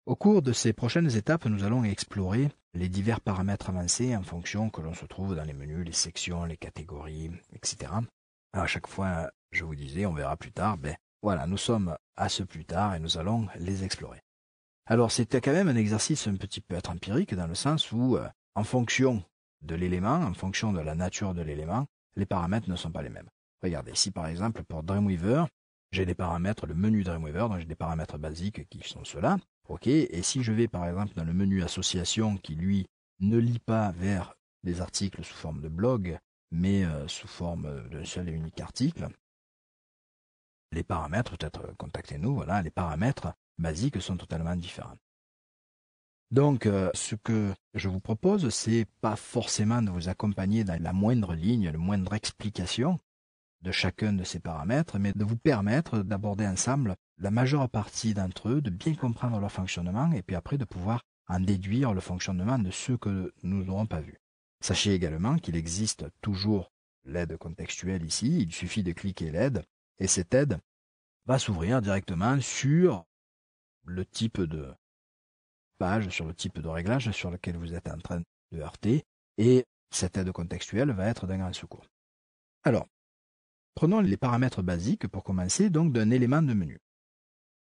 Au cours de ces prochaines étapes, nous allons explorer les divers paramètres avancés en fonction que l'on se trouve dans les menus, les sections, les catégories, etc. À chaque fois, je vous disais, on verra plus tard, voilà, nous sommes à ce plus tard et nous allons les explorer. Alors c'était quand même un exercice un petit peu empirique dans le sens où, en fonction de l'élément, en fonction de la nature de l'élément, les paramètres ne sont pas les mêmes. Regardez, ici par exemple pour Dreamweaver, j'ai des paramètres, le menu Dreamweaver, donc j'ai des paramètres basiques qui sont ceux-là. Ok, et si je vais par exemple dans le menu association qui lui ne lit pas vers des articles sous forme de blog, mais sous forme d'un seul et unique article, les paramètres, peut-être contactez-nous, voilà, les paramètres basiques sont totalement différents. Donc, ce que je vous propose, c'est pas forcément de vous accompagner dans la moindre ligne, la moindre explication de chacun de ces paramètres, mais de vous permettre d'aborder ensemble la majeure partie d'entre eux, de bien comprendre leur fonctionnement, et puis après de pouvoir en déduire le fonctionnement de ceux que nous n'aurons pas vus. Sachez également qu'il existe toujours l'aide contextuelle ici, il suffit de cliquer l'aide, et cette aide va s'ouvrir directement sur le type de page, sur le type de réglage sur lequel vous êtes en train de heurter, et cette aide contextuelle va être d'un grand secours. Alors, prenons les paramètres basiques pour commencer, donc d'un élément de menu.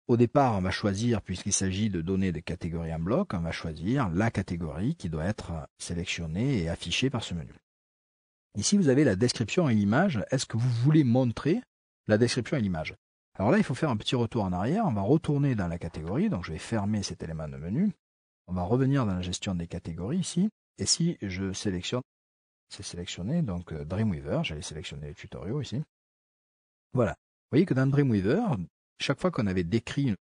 Au départ, on va choisir, puisqu'il s'agit de données de catégories en bloc, on va choisir la catégorie qui doit être sélectionnée et affichée par ce menu. Ici, vous avez la description et l'image. Est-ce que vous voulez montrer la description et l'image? Alors là, il faut faire un petit retour en arrière. On va retourner dans la catégorie. Donc, je vais fermer cet élément de menu. On va revenir dans la gestion des catégories ici. Et si je sélectionne, c'est sélectionné, donc Dreamweaver, j'allais sélectionner les tutoriaux ici. Voilà. Vous voyez que dans Dreamweaver, chaque fois qu'on avait décrit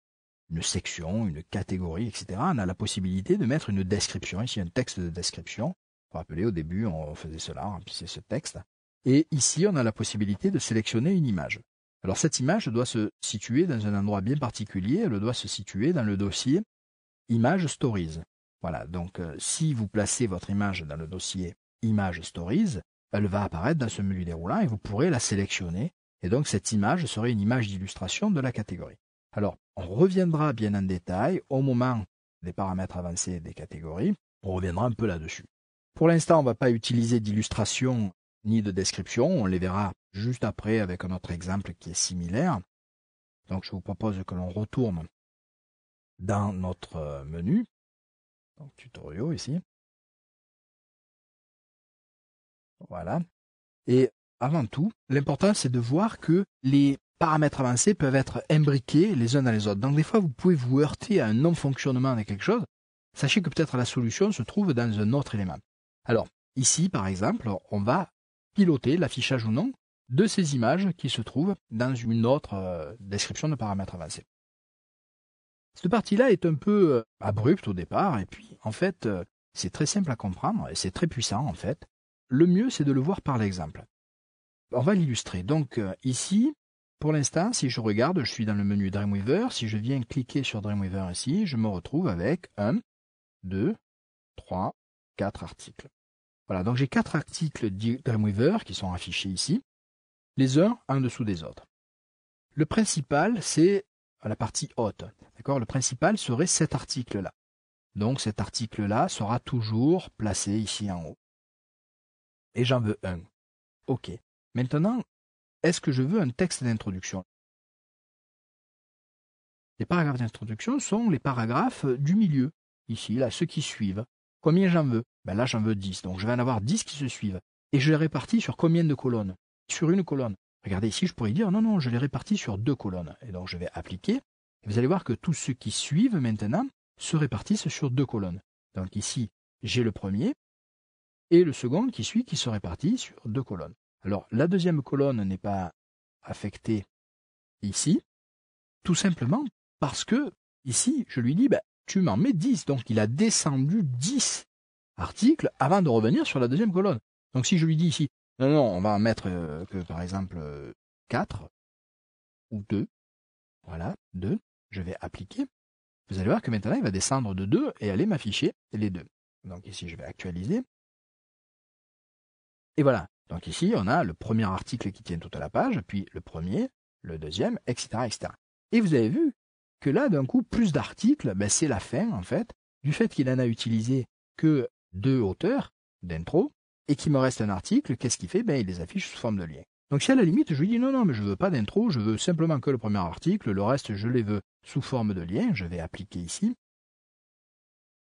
une section, une catégorie, etc., on a la possibilité de mettre une description. Ici, un texte de description. Vous vous rappelez, au début, on faisait cela, on remplissait ce texte. Et ici, on a la possibilité de sélectionner une image. Alors, cette image doit se situer dans un endroit bien particulier. Elle doit se situer dans le dossier Image Stories. Voilà, donc si vous placez votre image dans le dossier Image Stories, elle va apparaître dans ce menu déroulant et vous pourrez la sélectionner. Et donc, cette image serait une image d'illustration de la catégorie. Alors, on reviendra bien en détail au moment des paramètres avancés des catégories. On reviendra un peu là-dessus. Pour l'instant, on ne va pas utiliser d'illustration ni de description. On les verra juste après avec un autre exemple qui est similaire. Donc, je vous propose que l'on retourne dans notre menu. Donc, tutoriaux ici. Voilà. Et avant tout, l'important, c'est de voir que les paramètres avancés peuvent être imbriqués les uns dans les autres. Donc, des fois, vous pouvez vous heurter à un non-fonctionnement de quelque chose. Sachez que peut-être la solution se trouve dans un autre élément. Alors, ici, par exemple, on va piloter l'affichage ou non de ces images qui se trouvent dans une autre description de paramètres avancés. Cette partie-là est un peu abrupte au départ, et puis, en fait, c'est très simple à comprendre, et c'est très puissant, en fait. Le mieux, c'est de le voir par l'exemple. On va l'illustrer. Donc, ici, pour l'instant, si je regarde, je suis dans le menu Dreamweaver. Si je viens cliquer sur Dreamweaver ici, je me retrouve avec 1, 2, 3, 4 articles. Voilà, donc j'ai 4 articles Dreamweaver qui sont affichés ici, les uns en dessous des autres. Le principal, c'est la partie haute. D'accord ? Le principal serait cet article-là. Donc cet article-là sera toujours placé ici en haut. Et j'en veux un. OK. Maintenant, est-ce que je veux un texte d'introduction? Les paragraphes d'introduction sont les paragraphes du milieu. Ici, là, ceux qui suivent. Combien j'en veux? Là, j'en veux 10. Donc, je vais en avoir 10 qui se suivent. Et je les répartis sur combien de colonnes? Sur une colonne. Regardez, ici, je pourrais dire, non, je les répartis sur 2 colonnes. Et donc, je vais appliquer. Et vous allez voir que tous ceux qui suivent maintenant se répartissent sur 2 colonnes. Donc, ici, j'ai le premier et le second qui suit qui se répartit sur 2 colonnes. Alors, la deuxième colonne n'est pas affectée ici, tout simplement parce que, ici, je lui dis, tu m'en mets 10. Donc, il a descendu 10 articles avant de revenir sur la deuxième colonne. Donc, si je lui dis ici, non, on va en mettre que, par exemple, 4 ou 2. Voilà, 2. Je vais appliquer. Vous allez voir que maintenant, il va descendre de 2 et aller m'afficher les 2. Donc, ici, je vais actualiser. Et voilà. Donc, ici, on a le premier article qui tient toute la page, puis le premier, le deuxième, etc., etc. Et vous avez vu que là, d'un coup, plus d'articles, ben, c'est la fin, en fait, du fait qu'il en a utilisé que 2 auteurs d'intro, et qu'il me reste un article, qu'est-ce qu'il fait? Ben, il les affiche sous forme de lien. Donc si à la limite, je lui dis non, non, mais je veux pas d'intro, je veux simplement que le premier article, le reste, je les veux sous forme de lien, je vais appliquer ici.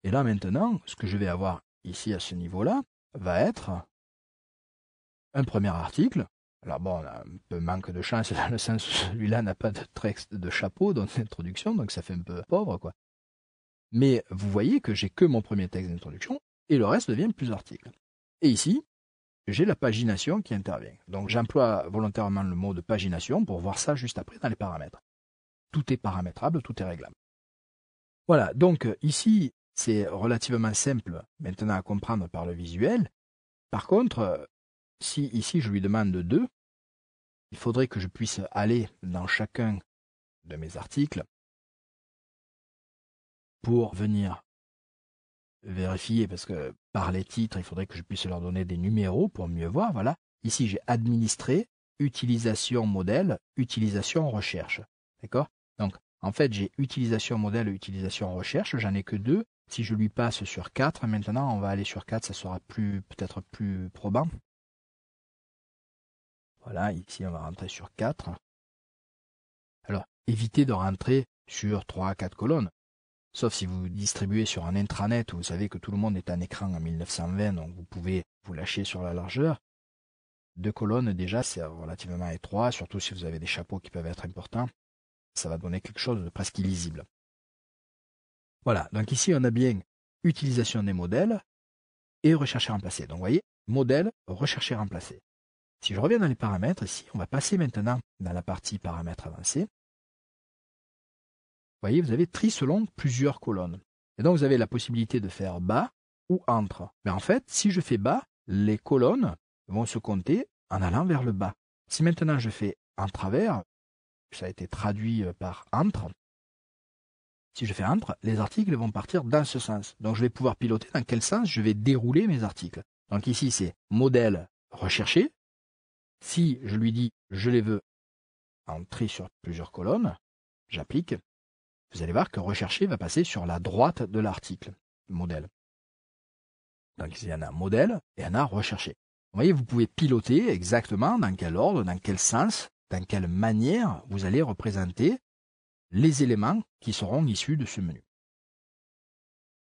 Et là, maintenant, ce que je vais avoir ici à ce niveau-là, va être un premier article. Alors bon, on a un peu manque de chance dans le sens où celui-là n'a pas de texte de chapeau dans l'introduction, donc ça fait un peu pauvre, quoi. Mais vous voyez que j'ai que mon premier texte d'introduction, et le reste devient plus articles. Et ici, j'ai la pagination qui intervient. Donc j'emploie volontairement le mot de pagination pour voir ça juste après dans les paramètres. Tout est paramétrable, tout est réglable. Voilà, donc ici, c'est relativement simple maintenant à comprendre par le visuel. Par contre, si ici je lui demande 2, il faudrait que je puisse aller dans chacun de mes articles pour venir vérifier, parce que par les titres, il faudrait que je puisse leur donner des numéros pour mieux voir. Voilà, ici j'ai administré, utilisation modèle, utilisation recherche. D'accord? Donc, en fait, j'ai utilisation modèle et utilisation recherche, j'en ai que 2. Si je lui passe sur 4, maintenant on va aller sur 4, ça sera peut-être plus probant. Voilà, ici on va rentrer sur 4. Alors, évitez de rentrer sur 3 à 4 colonnes. Sauf si vous distribuez sur un intranet où vous savez que tout le monde est en écran en 1920, donc vous pouvez vous lâcher sur la largeur. 2 colonnes, déjà, c'est relativement étroit, surtout si vous avez des chapeaux qui peuvent être importants. Ça va donner quelque chose de presque illisible. Voilà, donc ici on a bien utilisation des modèles et rechercher remplacer. Donc vous voyez, modèle, rechercher remplacer. Si je reviens dans les paramètres, ici, on va passer maintenant dans la partie paramètres avancés. Vous voyez, vous avez tri selon plusieurs colonnes. Et donc, vous avez la possibilité de faire bas ou entre. Mais en fait, si je fais bas, les colonnes vont se compter en allant vers le bas. Si maintenant je fais en travers, ça a été traduit par entre, si je fais entre, les articles vont partir dans ce sens. Donc, je vais pouvoir piloter dans quel sens je vais dérouler mes articles. Donc ici, c'est modèle recherché. Si je lui dis je les veux en tri sur plusieurs colonnes, j'applique. Vous allez voir que rechercher va passer sur la droite de l'article modèle. Donc ici, il y en a modèle et il y en a recherché. Vous voyez, vous pouvez piloter exactement dans quel ordre, dans quel sens, dans quelle manière vous allez représenter les éléments qui seront issus de ce menu.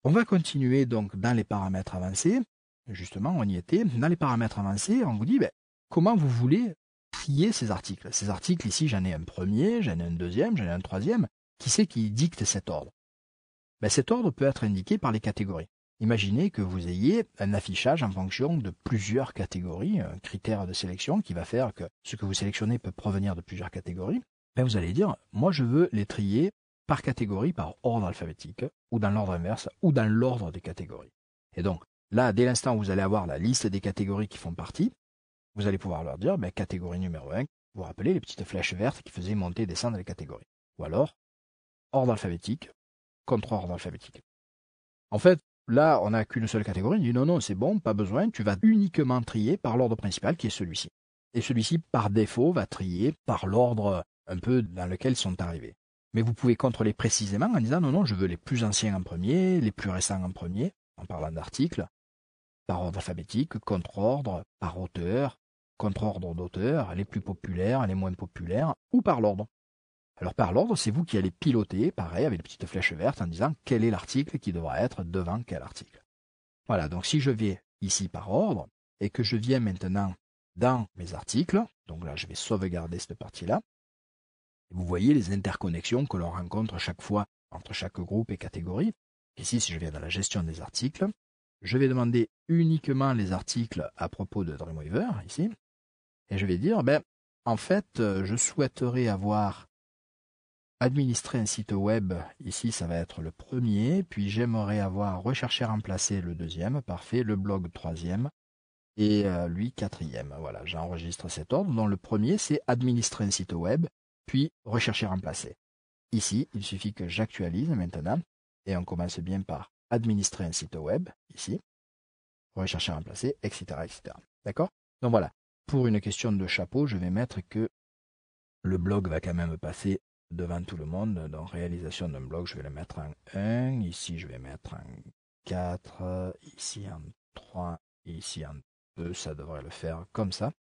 On va continuer donc dans les paramètres avancés. Justement, on y était. Dans les paramètres avancés, on vous dit comment vous voulez trier ces articles. Ces articles ici, j'en ai un premier, j'en ai un deuxième, j'en ai un troisième. Qui c'est qui dicte cet ordre? Cet ordre peut être indiqué par les catégories. Imaginez que vous ayez un affichage en fonction de plusieurs catégories, un critère de sélection qui va faire que ce que vous sélectionnez peut provenir de plusieurs catégories. Vous allez dire, moi je veux les trier par catégorie, par ordre alphabétique, ou dans l'ordre inverse, ou dans l'ordre des catégories. Et donc, là, dès l'instant où vous allez avoir la liste des catégories qui font partie, vous allez pouvoir leur dire, catégorie numéro 1, vous vous rappelez les petites flèches vertes qui faisaient monter et descendre les catégories. Ou alors, ordre alphabétique, contre-ordre alphabétique. En fait, là, on n'a qu'une seule catégorie. On dit non, c'est bon, pas besoin. Tu vas uniquement trier par l'ordre principal qui est celui-ci. Et celui-ci, par défaut, va trier par l'ordre un peu dans lequel ils sont arrivés. Mais vous pouvez contrôler précisément en disant non, je veux les plus anciens en premier, les plus récents en premier, en parlant d'articles, par ordre alphabétique, contre-ordre, par auteur, contre-ordre d'auteur, les plus populaires, les moins populaires, ou par l'ordre. Alors par l'ordre, c'est vous qui allez piloter, pareil, avec les petites flèches vertes, en disant quel est l'article qui devra être devant quel article. Voilà, donc si je vais ici par ordre, et que je viens maintenant dans mes articles, donc là je vais sauvegarder cette partie-là, vous voyez les interconnexions que l'on rencontre chaque fois entre chaque groupe et catégorie. Ici, si je viens dans la gestion des articles, je vais demander uniquement les articles à propos de Dreamweaver, ici, et je vais dire, en fait, je souhaiterais avoir administrer un site web, ici ça va être le premier, puis j'aimerais avoir recherché remplacé le deuxième, parfait, le blog troisième, et lui quatrième. Voilà, j'enregistre cet ordre, dont le premier c'est administrer un site web, puis rechercher remplacé. Ici, il suffit que j'actualise maintenant, et on commence bien par administrer un site web, ici, rechercher remplacé, etc. etc. D'accord? Donc voilà, pour une question de chapeau, je vais mettre que le blog va quand même passer devant tout le monde. Donc réalisation d'un bloc, je vais le mettre en 1. Ici, je vais mettre en 4. Ici en 3. Ici en 2. Ça devrait le faire comme ça.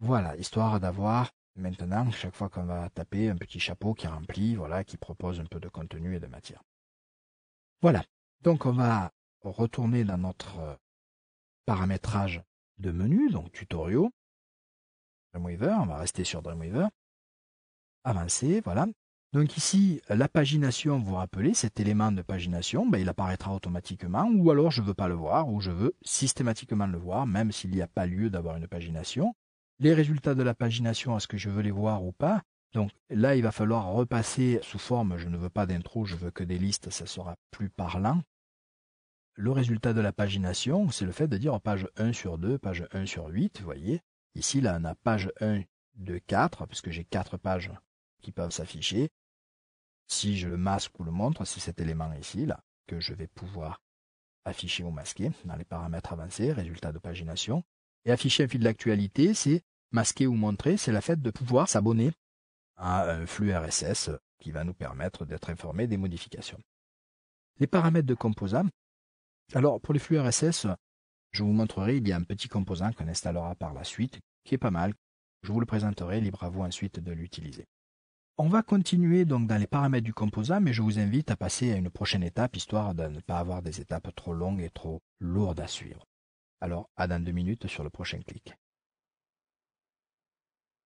Voilà, histoire d'avoir maintenant, chaque fois qu'on va taper, un petit chapeau qui remplit, voilà, qui propose un peu de contenu et de matière. Voilà, donc on va retourner dans notre paramétrage de menu, donc tutoriaux, Dreamweaver, on va rester sur Dreamweaver, avancer, voilà. Donc ici, la pagination, vous vous rappelez, cet élément de pagination, il apparaîtra automatiquement, ou alors je ne veux pas le voir, ou je veux systématiquement le voir, même s'il n'y a pas lieu d'avoir une pagination. Les résultats de la pagination, est-ce que je veux les voir ou pas? Donc là, il va falloir repasser sous forme, je ne veux pas d'intro, je veux que des listes, ça sera plus parlant. Le résultat de la pagination, c'est le fait de dire page 1 sur 2, page 1 sur 8, vous voyez. Ici, là, on a page 1 de 4, puisque j'ai 4 pages qui peuvent s'afficher. Si je le masque ou le montre, c'est cet élément ici, là, que je vais pouvoir afficher ou masquer dans les paramètres avancés, résultat de pagination. Et afficher un fil d'actualité, c'est masquer ou montrer, c'est le fait de pouvoir s'abonner à un flux RSS qui va nous permettre d'être informé des modifications. Les paramètres de composants. Alors, pour les flux RSS, je vous montrerai, il y a un petit composant qu'on installera par la suite, qui est pas mal. Je vous le présenterai, libre à vous ensuite de l'utiliser. On va continuer donc dans les paramètres du composant, mais je vous invite à passer à une prochaine étape, histoire de ne pas avoir des étapes trop longues et trop lourdes à suivre. Alors, à dans 2 minutes sur le prochain clic.